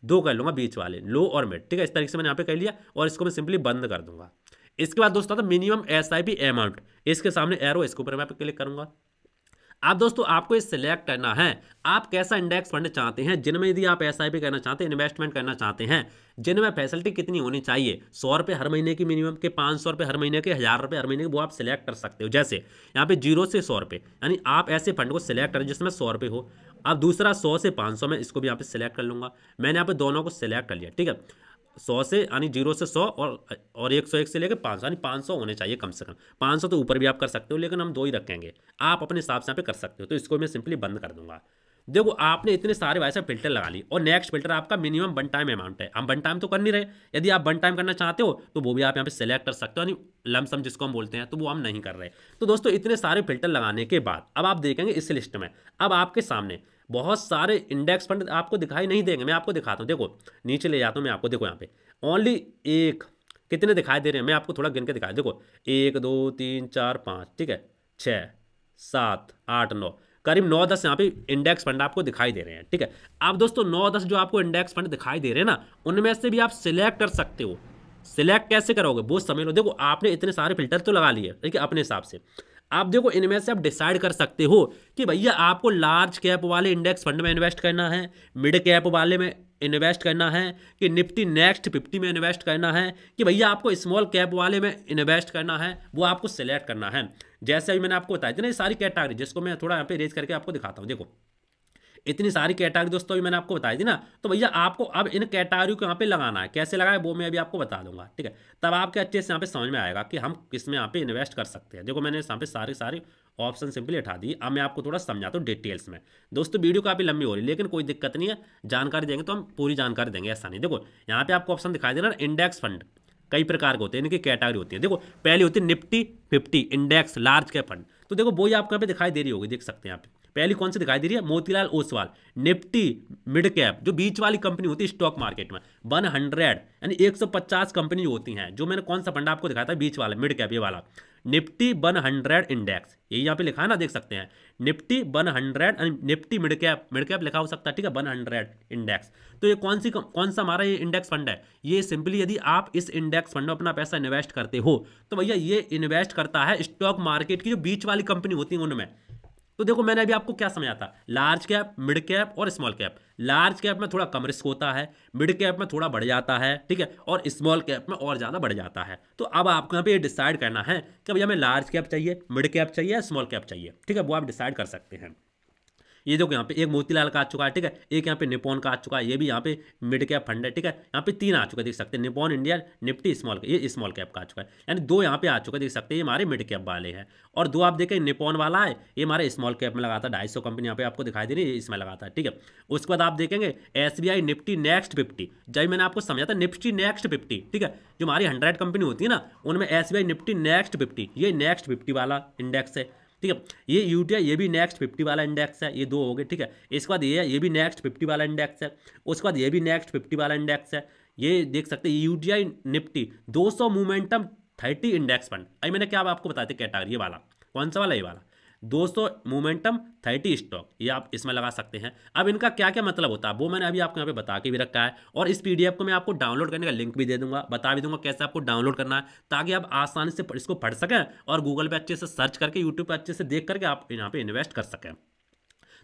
2 कर लूंगा बीच वाले, लो और मिड, ठीक है। इस तरीके से मैंने यहाँ पे कर लिया और इसको मैं सिंपली बंद कर दूंगा। इसके बाद दोस्तों मिनिमम SIP अमाउंट, इसके सामने एरो, इसके ऊपर मैं क्लिक करूंगा। आप दोस्तों आपको ये सिलेक्ट करना है आप कैसा इंडेक्स फंड चाहते हैं, जिनमें यदि आप SIP करना चाहते हैं, इन्वेस्टमेंट करना चाहते हैं, जिनमें फैसिलिटी कितनी होनी चाहिए, 100 रुपये हर महीने की मिनिमम के, 500 रुपये हर महीने के, 1000 रुपये हर महीने के, वो आप सिलेक्ट कर सकते हो। जैसे यहाँ पे 0 से 100 रुपये, यानी आप ऐसे फंड को सिलेक्ट करें जिसमें 100 रुपये हो। अब दूसरा 100 से 500 में, इसको भी यहाँ पे सिलेक्ट कर लूंगा। मैंने यहाँ पे दोनों को सिलेक्ट कर लिया, ठीक है। 100 से यानी 0 से 100 और 101 से लेकर 500, यानी 500 होने चाहिए कम से कम। 500 तो ऊपर भी आप कर सकते हो, लेकिन हम 2 ही रखेंगे, आप अपने हिसाब से यहाँ पे कर सकते हो। तो इसको मैं सिंपली बंद कर दूंगा। देखो आपने इतने सारे वैसे फिल्टर लगा ली, और नेक्स्ट फिल्टर आपका मिनिमम 1 टाइम अमाउंट है। हम 1 टाइम तो कर नहीं रहे, यदि आप 1 टाइम करना चाहते हो तो वो भी आप यहाँ पे सिलेक्ट कर सकते हो, यानी लमसम जिसको हम बोलते हैं, तो वो हम नहीं कर रहे। तो दोस्तों इतने सारे फिल्टर लगाने के बाद अब आप देखेंगे इस लिस्ट में, अब आपके सामने बहुत सारे इंडेक्स फंड आपको दिखाई नहीं देंगे। मैं आपको दिखाता हूँ, देखो नीचे ले जाता हूँ मैं आपको। देखो यहाँ पे ओनली एक, कितने दिखाई दे रहे हैं मैं आपको थोड़ा गिन के दिखाया। देखो 1 2 3 4 5, ठीक है, 6 7 8 9, करीब 9-10 यहाँ पे इंडेक्स फंड आपको दिखाई दे रहे हैं, ठीक है। अब दोस्तों 9-10 जो आपको इंडेक्स फंड दिखाई दे रहे हैं ना, उनमें से भी आप सिलेक्ट कर सकते हो। सिलेक्ट कैसे करोगे वो समझ लो। देखो आपने इतने सारे फिल्टर तो लगा लिए, ठीक है, अपने हिसाब से। आप देखो इनमें से आप डिसाइड कर सकते हो कि भैया आपको लार्ज कैप वाले इंडेक्स फंड में इन्वेस्ट करना है, मिड कैप वाले में इन्वेस्ट करना है, कि निफ्टी नेक्स्ट 50 में इन्वेस्ट करना है, कि भैया आपको स्मॉल कैप वाले में इन्वेस्ट करना है, वो आपको सिलेक्ट करना है। जैसे अभी मैंने आपको बताया था ना ये सारी कैटेगरी, जिसको मैं थोड़ा यहाँ पे रेज करके आपको दिखाता हूँ। देखो इतनी सारी कैटेगरी दोस्तों अभी मैंने आपको बताई थी ना, तो भैया आपको अब इन कैटेगरी को यहाँ पे लगाना है। कैसे लगाए वो मैं अभी आपको बता दूंगा, ठीक है। तब आपके अच्छे से यहाँ पे समझ में आएगा कि हम किस में यहाँ पे इन्वेस्ट कर सकते हैं। देखो मैंने यहाँ पे सारे ऑप्शन सिंपली हटा दिए। अब मैं आपको थोड़ा समझाता हूँ डिटेल्स में। दोस्तों वीडियो काफ़ी लंबी हो रही है, लेकिन कोई दिक्कत नहीं है, जानकारी देंगे तो हम पूरी जानकारी देंगे, ऐसा नहीं। देखो यहाँ पे आपको ऑप्शन दिखाई दे रहा है इंडेक्स फंड, कई प्रकार के होते हैं, इनकी कैटेगरी होती है। देखो पहली होती है Nifty 50 index large cap fund, तो देखो वो ही आपको यहाँ पे दिखाई दे रही होगी, देख सकते हैं आप। पहली कौन सी दिखाई दे रही है? Motilal Oswal Nifty mid cap, जो बीच वाली कंपनी होती है स्टॉक मार्केट में, 100 यानी 150 कंपनी होती हैं। जो मैंने कौन सा फंड आपको दिखाया था बीच वाला मिड कैप, ये वाला निफ्टी 100 इंडेक्स, यही यहाँ पे लिखा है ना, देख सकते हैं निफ्टी 100 निफ्टी मिड कैप लिखा हो सकता है, ठीक है, 100 इंडेक्स। तो ये कौन सा हमारा ये इंडेक्स फंड है? ये सिंपली यदि आप इस इंडेक्स फंड में अपना पैसा इन्वेस्ट करते हो तो भैया ये इन्वेस्ट करता है स्टॉक मार्केट की जो बीच वाली कंपनी होती है उनमें। तो देखो मैंने अभी आपको क्या समझाया था, लार्ज कैप, मिड कैप और स्मॉल कैप। लार्ज कैप में थोड़ा कम रिस्क होता है, मिड कैप में थोड़ा बढ़ जाता है, ठीक है, और स्मॉल कैप में और ज़्यादा बढ़ जाता है। तो अब आपको यहाँ पे ये डिसाइड करना है कि भैया हमें लार्ज कैप चाहिए, मिड कैप चाहिए या स्मॉल कैप चाहिए, ठीक है, वो आप डिसाइड कर सकते हैं। ये देखो यहाँ पे एक मोतीलाल का आ चुका है, ठीक है, एक यहाँ पे निपॉन का आ चुका है, ये भी यहाँ पे मिड कैप फंड है, ठीक है। यहाँ पे 3 आ चुका है, देख सकते हैं, निपॉन इंडिया निफ्टी स्मॉल, ये स्मॉल कैप का आ चुका है, यानी 2 यहाँ पे आ चुका है, देख सकते हैं, ये हमारे मिड कैप वाले हैं। और 2 आप देखें निपॉन वाला है, ये हमारे स्मॉल कैप में लगाता है, 250 कंपनी यहाँ पे आपको दिखाई दे रही है, इसमें लगाता है, ठीक है। उसके बाद आप देखेंगे SBI निफ्टी नेक्स्ट 50, जब मैंने आपको समझा था निफ्टी नेक्स्ट 50, ठीक है, जो हमारी 100 कंपनी होती है ना, उनमें SBI निफ्टी नेक्स्ट 50, ये नेक्स्ट 50 वाला इंडेक्स है, ठीक है। ये UTI, ये भी नेक्स्ट 50 वाला इंडेक्स है, ये 2 हो गए, ठीक है। इसके बाद ये भी नेक्स्ट 50 वाला इंडेक्स है, उसके बाद ये भी नेक्स्ट 50 वाला इंडेक्स है। ये देख सकते हैं UTI Nifty 200 momentum 30 index fund. अभी मैंने क्या आपको बताया था कैटेगरी, ये वाला कौन सा वाला, ये वाला दोस्तों, मोमेंटम 30 स्टॉक, ये आप इसमें लगा सकते हैं। अब इनका क्या क्या मतलब होता है वो मैंने अभी आपको यहाँ पे बता के भी रखा है, और इस पीडीएफ को मैं आपको डाउनलोड करने का लिंक भी दे दूंगा, बता भी दूंगा कैसे आपको डाउनलोड करना है, ताकि आप आसानी से इसको पढ़ सकें और गूगल पे अच्छे से सर्च करके, यूट्यूब पे अच्छे से देख करके आप यहाँ पे इन्वेस्ट कर सकें।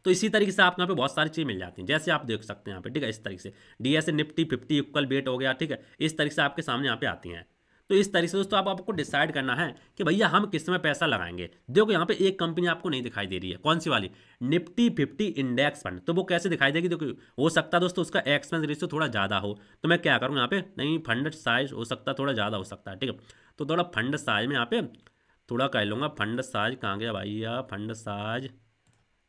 तो इसी तरीके से आपको यहाँ पे बहुत सारी चीज़ मिल जाती हैं, जैसे आप देख सकते हैं यहाँ पे, ठीक है, इस तरीके से डीएसए निफ्टी 50 इक्वल वेट हो गया, ठीक है, इस तरीके से आपके सामने यहाँ पे आती हैं। तो इस तरीके से दोस्तों आपको डिसाइड करना है कि भैया हम किस में पैसा लगाएंगे। देखो यहाँ पे एक कंपनी आपको नहीं दिखाई दे रही है, कौन सी वाली, निफ्टी 50 इंडेक्स फंड। तो वो कैसे दिखाई देगी, देखो हो सकता है दोस्तों उसका एक्सपेंस रेशियो थोड़ा ज़्यादा हो, तो मैं क्या करूँगा यहाँ पे, नहीं फंड साइज हो सकता है थोड़ा ज़्यादा हो सकता है, ठीक है, तो थोड़ा फंड साइज में यहाँ पे थोड़ा कर लूँगा। फंड साइज कहाँ गया भैया, फंड साइज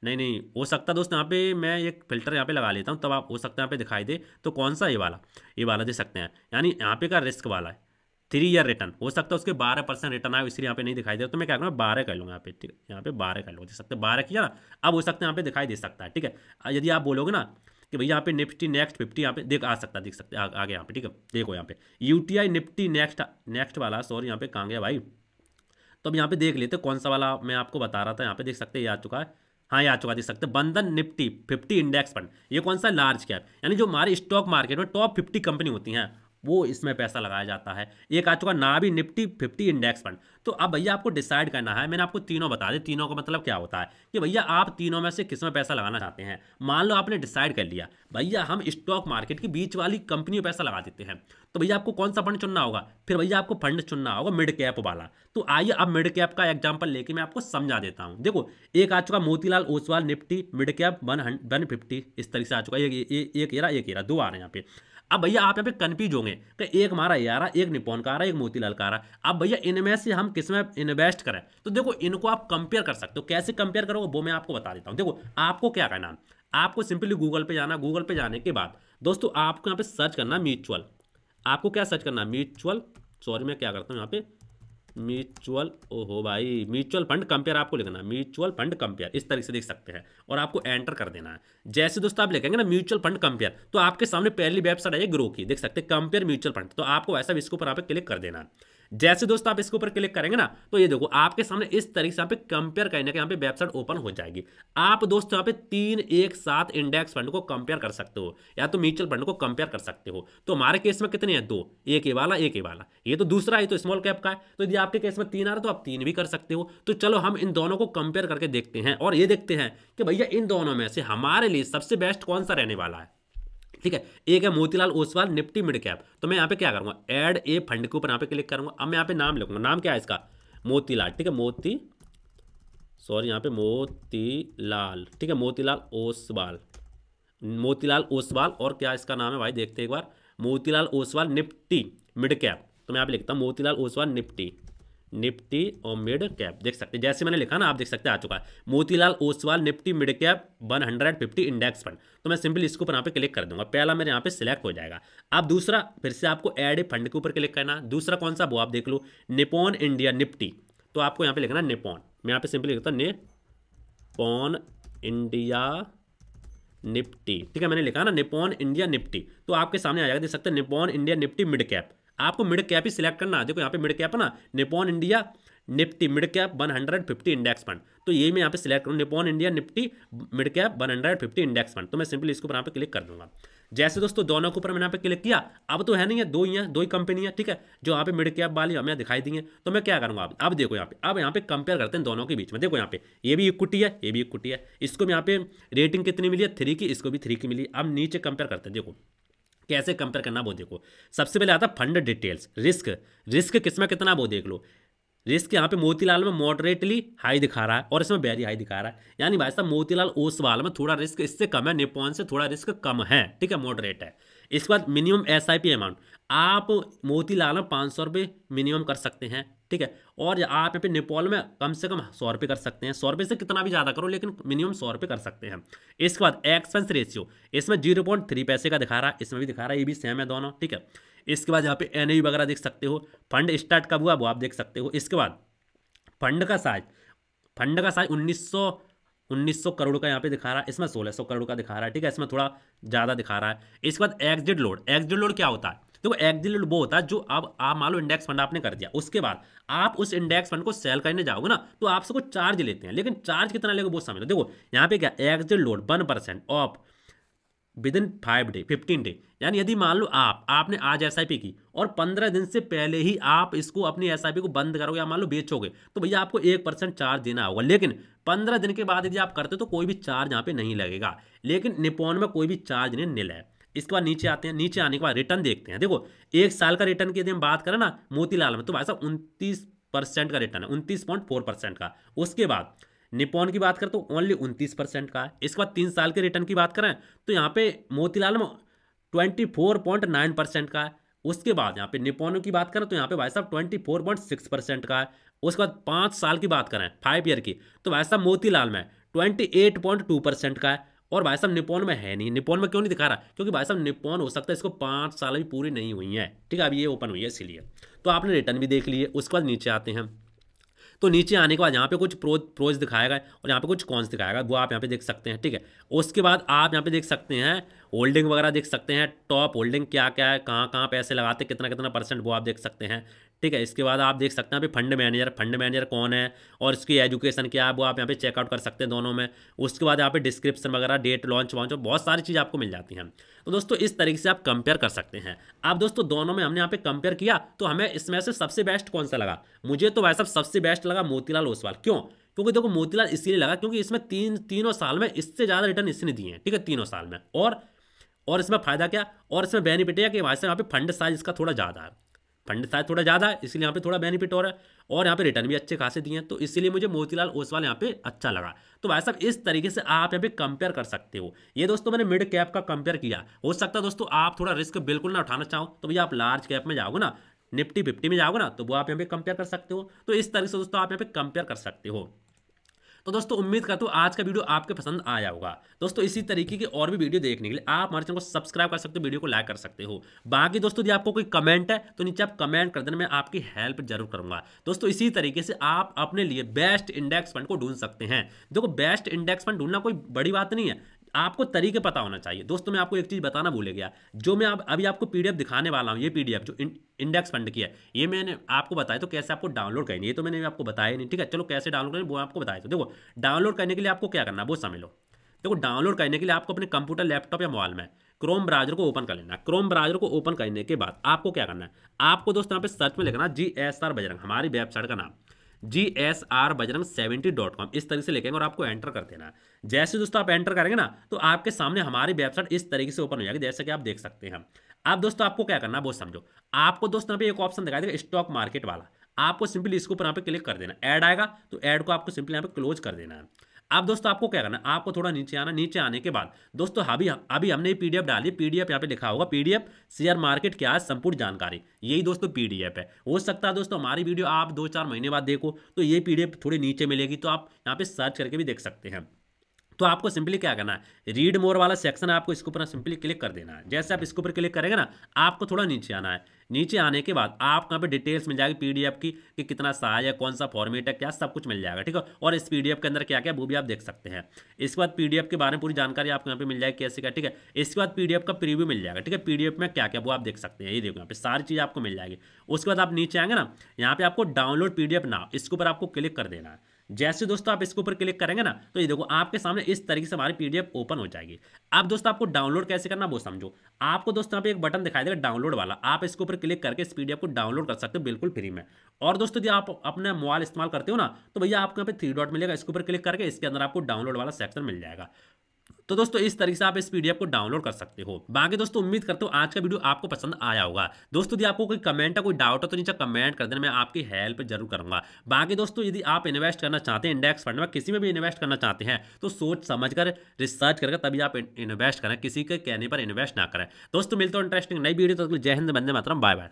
नहीं हो सकता दोस्त, यहाँ पे मैं एक फिल्टर यहाँ पे लगा लेता हूँ, तब आप हो सकता है यहाँ पे दिखाई दे। तो कौन सा, ये वाला दे सकते हैं, यानी यहाँ पे का रिस्क वाला है, 3 ईयर रिटर्न, हो सकता है उसके 12% रिटर्न आए, इसलिए यहाँ पे नहीं दिखाई दे, तो मैं क्या करूँगा 12 कर लूँगा यहाँ पे, ठीक है, यहाँ पे 12 कर लूँगा, दे सकते 12 किया ना, अब हो सकता है यहाँ पे दिखाई दे सकता है, ठीक है। यदि आप बोलोगे ना कि भैया यहाँ पे निफ्टी नेक्स्ट 50 यहाँ पे देख आ सकता है, देख सकते आगे यहाँ पे, ठीक है, देखो यहाँ पे यूटीआई निफ्टी नेक्स्ट वाला, सॉरी यहाँ पे कहाँ गया भाई, तो अब यहाँ पे देख लेते कौन सा वाला मैं आपको बता रहा था, यहाँ पे देख सकते हैं ये आ चुका है, हाँ ये आ चुका, देख सकते हैं बंधन निफ्टी 50 इंडेक्स फंड। ये कौन सा, लार्ज कैप, यानी जो हमारे स्टॉक मार्केट में टॉप 50 कंपनी होती हैं वो इसमें पैसा लगाया जाता है। एक आ चुका नाभी निफ्टी 50 इंडेक्स फंड। तो अब भैया आपको डिसाइड करना है, मैंने आपको तीनों बता दें, तीनों का मतलब क्या होता है कि भैया आप तीनों में से किस में पैसा लगाना चाहते हैं। मान लो आपने डिसाइड कर लिया भैया हम स्टॉक मार्केट के बीच वाली कंपनी में पैसा लगा देते हैं, तो भैया आपको कौन सा फंड चुनना होगा, फिर भैया आपको फंड चुनना होगा मिड कैप वाला। तो आइए अब मिड कैप का एग्जांपल लेके मैं आपको समझा देता हूं। देखो एक आ चुका Motilal Oswal Nifty mid cap 150, इस तरीके से आ चुका है, एक एरा दो आ रहे हैं यहाँ पे। अब भैया आप यहाँ पे कंफ्यूज होंगे कि एक हमारा ये आ रहा, एक निप्पॉन का आ रहा, एक मोतीलाल का आ रहा। अब भैया इनमें से हम किस में इन्वेस्ट करें, तो देखो इनको आप कंपेयर कर सकते हो। कैसे कंपेयर करोगे वो मैं आपको बता देता हूँ। देखो आपको क्या करना है, आपको सिंपली गूगल पे जाना, गूगल पे जाने के बाद दोस्तों आपको यहाँ पे सर्च करना म्यूचुअल। आपको क्या सर्च करना है, म्यूचुअल, सॉरी मैं क्या करता हूँ यहाँ पे म्यूचुअल, ओहो भाई म्यूचुअल फंड कंपेयर आपको लिखना है, म्यूचुअल फंड कंपेयर, इस तरीके से देख सकते हैं और आपको एंटर कर देना है। जैसे दोस्तों आप लिखेंगे ना म्यूचुअल फंड कंपेयर, तो आपके सामने पहली वेबसाइट है ग्रो की, देख सकते हैं कंपेयर म्यूचुअल फंड। तो आपको ऐसा इसके ऊपर आप क्लिक कर देना है। जैसे दोस्तों आप इसके ऊपर क्लिक करेंगे ना, तो ये देखो आपके सामने इस तरीके से यहाँ पे कंपेयर करने के यहाँ पे वेबसाइट ओपन हो जाएगी। आप दोस्तों यहाँ पे 3 एक साथ इंडेक्स फंड को कंपेयर कर सकते हो या तो म्यूचुअल फंड को कंपेयर कर सकते हो। तो हमारे केस में कितने हैं, 2, एक ये वाला एक ये वाला, ये तो दूसरा है तो स्मॉल कैप का है। तो यदि आपके केस में 3 आ रहा है तो आप 3 भी कर सकते हो। तो चलो हम इन दोनों को कंपेयर करके देखते हैं और ये देखते हैं कि भैया इन दोनों में से हमारे लिए सबसे बेस्ट कौन सा रहने वाला है। ठीक है, एक है Motilal Oswal Nifty mid cap. तो मैं यहाँ पे क्या करूंगा, ऐड ए फंड के ऊपर यहाँ पे क्लिक करूंगा। अब मैं यहाँ पे नाम लिखूंगा, नाम क्या है इसका, मोतीलाल, ठीक है, यहाँ पे मोतीलाल, ठीक है, मोतीलाल ओसवाल और क्या इसका नाम है भाई, देखते हैं एक बार, Motilal Oswal Nifty mid cap. तो मैं यहाँ पे लिखता हूँ मोतीलाल ओसवाल निफ्टी और मिड कैप, देख सकते हैं जैसे मैंने लिखा ना, आप देख सकते हैं आ चुका है Motilal Oswal Nifty mid cap 150 index fund. तो मैं सिंपली इसके ऊपर यहाँ पे क्लिक कर दूंगा, पहला मेरे यहाँ पे सिलेक्ट हो जाएगा। अब दूसरा फिर से आपको ऐड ए फंड के ऊपर क्लिक करना, दूसरा कौन सा वो आप देख लो, निप्पॉन इंडिया निफ्टी। तो आपको यहाँ पे लिखना निप्पॉन, मैं यहाँ पे सिंपली लिखता हूँ निप्पॉन इंडिया निफ्टी, ठीक है, मैंने लिखा ना निप्पॉन इंडिया निफ्टी। तो आपके सामने आ जाएगा, देख सकते हैं Nippon India Nifty mid cap. आपको मिड कैप ही सिलेक्ट करना है। देखो यहाँ पे मिड कैप है ना, Nippon India Nifty mid cap 150 index fund. तो ये मैं यहाँ पे सिलेक्ट करूँ, Nippon India Nifty mid cap 150 index fund. तो मैं सिंपली इसके ऊपर यहाँ पे क्लिक कर दूंगा। जैसे दोस्तों दोनों के ऊपर मैंने यहाँ पे क्लिक किया, अब तो है नहीं है, दो ही हैं, दो ही कंपनी है, ठीक है, जो यहाँ पे मिड कैप वाली हमें दिखाई दी है। तो मैं क्या करूँगा, अब देखो यहाँ पे, अब यहाँ पे कंपेयर करते हैं दोनों के बीच में। देखो यहाँ पे ये भी इक्विटी है, ये भी इक्विटी है, इसको यहाँ पे रेटिंग कितनी मिली है, 3 की, इसको भी 3 की मिली। अब नीचे कंपेयर करते हैं, देखो कैसे कंपेयर करना वो देखो। सबसे पहले आता फंड डिटेल्स, रिस्क किसमें कितना वो देख लो। रिस्क यहाँ पे मोतीलाल में मॉडरेटली हाई दिखा रहा है और इसमें वेरी हाई दिखा रहा है, यानी भाई साहब मोतीलाल ओसवाल में थोड़ा रिस्क इससे कम है, निप्पॉन से थोड़ा रिस्क कम है, ठीक है, मॉडरेट है। इसके बाद मिनिमम एसआईपी अमाउंट, आप मोतीलाल में 500 रुपये मिनिमम कर सकते हैं, ठीक है, और आप यहाँ पे निप्पॉन में कम से कम 100 रुपये कर सकते हैं। 100 रुपये से कितना भी ज़्यादा करो लेकिन मिनिमम 100 रुपये कर सकते हैं। इसके बाद एक्सपेंस रेशियो, इसमें 0.3 पैसे का दिखा रहा है, इसमें भी दिखा रहा है, ये भी सेम है दोनों, ठीक है। इसके बाद यहाँ पे एनएवी वगैरह देख सकते हो, फंड स्टार्ट कब हुआ वो आप देख सकते हो। इसके बाद फंड का साइज 1900 करोड़ का यहाँ पे दिखा रहा है, इसमें 1600 करोड़ का दिखा रहा है, ठीक है, इसमें थोड़ा ज़्यादा दिखा रहा है। इसके बाद एग्जिट लोड क्या होता है, देखो एग्जिट लोड वो होता है जो अब आप मान लो इंडेक्स फंड आपने कर दिया, उसके बाद आप उस इंडेक्स फंड को सेल करने जाओगे ना तो आपसे कुछ चार्ज लेते हैं, लेकिन चार्ज कितना लेगा वो समझ लो। देखो यहाँ पे क्या exit load 1% of with in 5 day 15 day, यानी यदि मान लो आपने आज एसआईपी की और 15 दिन से पहले ही आप इसको अपनी एसआईपी को बंद करोगे या मान लो बेचोगे तो भैया आपको 1% चार्ज देना होगा, लेकिन 15 दिन के बाद यदि आप करते हो तो कोई भी चार्ज यहाँ पे नहीं लगेगा। लेकिन निपॉन में कोई भी चार्ज नहीं, निल है। इसके बाद नीचे आते हैं, नीचे आने के बाद रिटर्न देखते हैं। देखो 1 साल का रिटर्न की यदि हम बात करें ना मोतीलाल में तो भाई साहब 29% का रिटर्न है, 29.4% का। उसके बाद निपॉन की बात करें तो ओनली 29% का है। इसके बाद 3 साल के रिटर्न की बात करें तो यहाँ पे मोतीलाल में 24.9% का है। उसके बाद यहाँ पे निपॉन की बात करें तो यहाँ पे भाई साहब 24.6% का है। उसके बाद 5 साल की बात करें 5 ईयर की तो भाई साहब मोतीलाल में 28.2% का है। और भाई साहब निपॉन में है नहीं। निपॉन में क्यों नहीं दिखा रहा, क्योंकि भाई साहब निपॉन हो सकता है इसको 5 साल भी पूरी नहीं हुई है, ठीक है, अभी ये ओपन हुई है इसीलिए। तो आपने रिटर्न भी देख लिए। उसके बाद नीचे आते हैं तो नीचे आने के बाद यहाँ पे कुछ प्रोज दिखाएगा और यहाँ पे कुछ कॉन्स दिखाएगा, वो आप यहाँ पे देख सकते हैं, ठीक है। उसके बाद आप यहाँ पे देख सकते हैं होल्डिंग वगैरह देख सकते हैं, टॉप होल्डिंग क्या क्या है, कहाँ कहाँ पैसे लगाते, कितना कितना परसेंट, वो आप देख सकते हैं, ठीक है। इसके बाद आप देख सकते हैं यहाँ पे फंड मैनेजर कौन है और इसकी एजुकेशन क्या है वो आप यहाँ पे चेकआउट कर सकते हैं दोनों में। उसके बाद यहाँ पे डिस्क्रिप्शन वगैरह, डेट लॉन्च वॉन्च, बहुत सारी चीज़ आपको मिल जाती हैं। तो दोस्तों इस तरीके से आप कंपेयर कर सकते हैं। अब दोस्तों दोनों में हमने यहाँ पे कंपेयर किया तो हमें इसमें से सबसे बेस्ट कौन सा लगा, मुझे तो भाई साहब सबसे बेस्ट लगा मोतीलाल ओसवाल। क्यों? क्योंकि देखो मोतीलाल इसलिए लगा क्योंकि इसमें तीनों साल में इससे ज़्यादा रिटर्न इसने दिए हैं, ठीक है, तीनों साल में। और इसमें फायदा क्या, और इसमें बेनिफिट है कि भाई साहब यहाँ पे फंड साइज इसका थोड़ा ज़्यादा है, फंड साइज थोड़ा ज़्यादा है, इसलिए यहाँ पे थोड़ा बेनिफिट हो रहा है। और यहाँ पे रिटर्न भी अच्छे खासे दिए हैं, तो इसीलिए मुझे मोतीलाल ओसवाल यहाँ पे अच्छा लगा। तो भाई साहब इस तरीके से आप यहाँ पे कंपेयर कर सकते हो। ये दोस्तों मैंने मिड कैप का कंपेयर किया। हो सकता है दोस्तों आप थोड़ा रिस्क बिल्कुल ना उठाना चाहो तो भैया आप लार्ज कैप में जाओगे ना, निफ्टी 50 में जाओगे ना, तो वो आप यहाँ पे कंपेयर कर सकते हो। तो इस तरीके से दोस्तों आप यहाँ पे कंपेयर कर सकते हो। तो दोस्तों उम्मीद करता हूँ आज का वीडियो आपके पसंद आया होगा। दोस्तों इसी तरीके की और भी वीडियो देखने के लिए आप हमारे चैनल को सब्सक्राइब कर सकते हो, वीडियो को लाइक कर सकते हो। बाकी दोस्तों यदि आपको कोई कमेंट है तो नीचे आप कमेंट कर देना, मैं आपकी हेल्प जरूर करूंगा। दोस्तों इसी तरीके से आप अपने लिए बेस्ट इंडेक्स फंड को ढूंढ सकते हैं। देखो बेस्ट इंडेक्स फंड ढूंढना कोई बड़ी बात नहीं है, आपको तरीके पता होना चाहिए। दोस्तों मैं आपको एक चीज़ बताना भूल गया, जो मैं अभी आपको पीडीएफ दिखाने वाला हूँ, ये पीडीएफ जो इंडेक्स फंड की है, ये मैंने आपको बताया तो कैसे आपको डाउनलोड करनी है, ये तो मैंने आपको बताया नहीं, ठीक है। चलो कैसे डाउनलोड करनी वो आपको बताया। तो देखो डाउनलोड करने के लिए आपको क्या करना है वो समझ लो। देखो डाउनलोड करने के लिए आपको अपने कंप्यूटर, लैपटॉप या मोबाइल में क्रोम ब्राउजर को ओपन कर लेना। क्रोम ब्राउजर को ओपन करने के बाद आपको क्या करना है, आपको दोस्तों यहाँ पे सर्च में लिखना GSR बजरंग, हमारी वेबसाइट का नाम GSRBajrang70.com, इस तरीके से लिखेंगे और आपको एंटर कर देना है। जैसे दोस्तों आप एंटर करेंगे ना तो आपके सामने हमारी वेबसाइट इस तरीके से ओपन हो जाएगी, जैसे कि आप देख सकते हैं। अब दोस्तों आपको क्या करना है वो समझो। आपको दोस्तों यहाँ पे एक ऑप्शन दिखाई देगा स्टॉक मार्केट वाला, आपको सिंपली इसके ऊपर यहाँ पे क्लिक कर देना। ऐड आएगा तो ऐड को आपको सिंपली यहाँ पे क्लोज कर देना है। अब दोस्तों आपको क्या करना है, आपको थोड़ा नीचे आना। नीचे आने के बाद दोस्तों अभी हमने पीडीएफ डाली, पीडीएफ यहाँ पे लिखा होगा पीडीएफ शेयर मार्केट क्या है संपूर्ण जानकारी, यही दोस्तों पीडीएफ है। हो सकता है दोस्तों हमारी वीडियो आप 2-4 महीने बाद देखो तो ये पीडीएफ थोड़ी नीचे मिलेगी, तो आप यहाँ पे सर्च करके भी देख सकते हैं। तो आपको सिंपली क्या करना है, रीड मोर वाला सेक्शन है, आपको इसके ऊपर सिंपली क्लिक कर देना है। जैसे आप इसके ऊपर क्लिक करेंगे ना आपको थोड़ा नीचे आना है। नीचे आने के बाद आपको यहाँ पे डिटेल्स मिल जाएगी पीडीएफ की कि कितना साइज है, कौन सा फॉर्मेट है, क्या सब कुछ मिल जाएगा, ठीक है। और इस पीडीएफ के अंदर क्या क्या वो भी आप देख सकते हैं। इसके बाद पीडीएफ के बारे में पूरी जानकारी आपको यहाँ पे मिल जाएगी कैसे क्या, ठीक है। इसके बाद पीडीएफ का प्रीव्यू मिल जाएगा, ठीक है, पीडीएफ में क्या क्या वो आप देख सकते हैं। ये देखो यहाँ पे सारी चीज़ आपको मिल जाएगी। उसके बाद आप नीचे आएंगे ना, यहाँ पे आपको डाउनलोड पीडीएफ नाउ, इसके ऊपर आपको क्लिक कर देना है। जैसे दोस्तों आप इसके ऊपर क्लिक करेंगे ना तो ये देखो आपके सामने इस तरीके से हमारी पीडीएफ ओपन हो जाएगी। अब दोस्तों आपको डाउनलोड कैसे करना वो समझो। आपको दोस्तों यहाँ पे एक बटन दिखाई देगा डाउनलोड वाला, आप इसके ऊपर क्लिक करके इस पीडीएफ को डाउनलोड कर सकते हो बिल्कुल फ्री में। और दोस्तों यदि आप अपने मोबाइल इस्तेमाल करते हो ना तो भैया आपको यहाँ पे 3 डॉट मिलेगा, इसके ऊपर क्लिक करके इसके अंदर आपको डाउनलोड वाला सेक्शन मिल जाएगा। तो दोस्तों इस तरीके से आप इस पीडीएफ को डाउनलोड कर सकते हो। बाकी दोस्तों उम्मीद करता हूँ आज का वीडियो आपको पसंद आया होगा। दोस्तों यदि आपको कोई कमेंट है, कोई डाउट है तो नीचे कमेंट कर देना, मैं आपकी हेल्प जरूर करूंगा। बाकी दोस्तों यदि आप इन्वेस्ट करना चाहते हैं इंडेक्स फंड में, किसी में भी इन्वेस्ट करना चाहते हैं तो सोच समझकर रिसर्च करके तभी आप इन्वेस्ट करें, किसी के कहने पर इन्वेस्ट ना करें। दोस्तों मिलते हो इंटरेस्टिंग नई वीडियो, तो जय हिंद, वंदे मातरम, बाय बाय।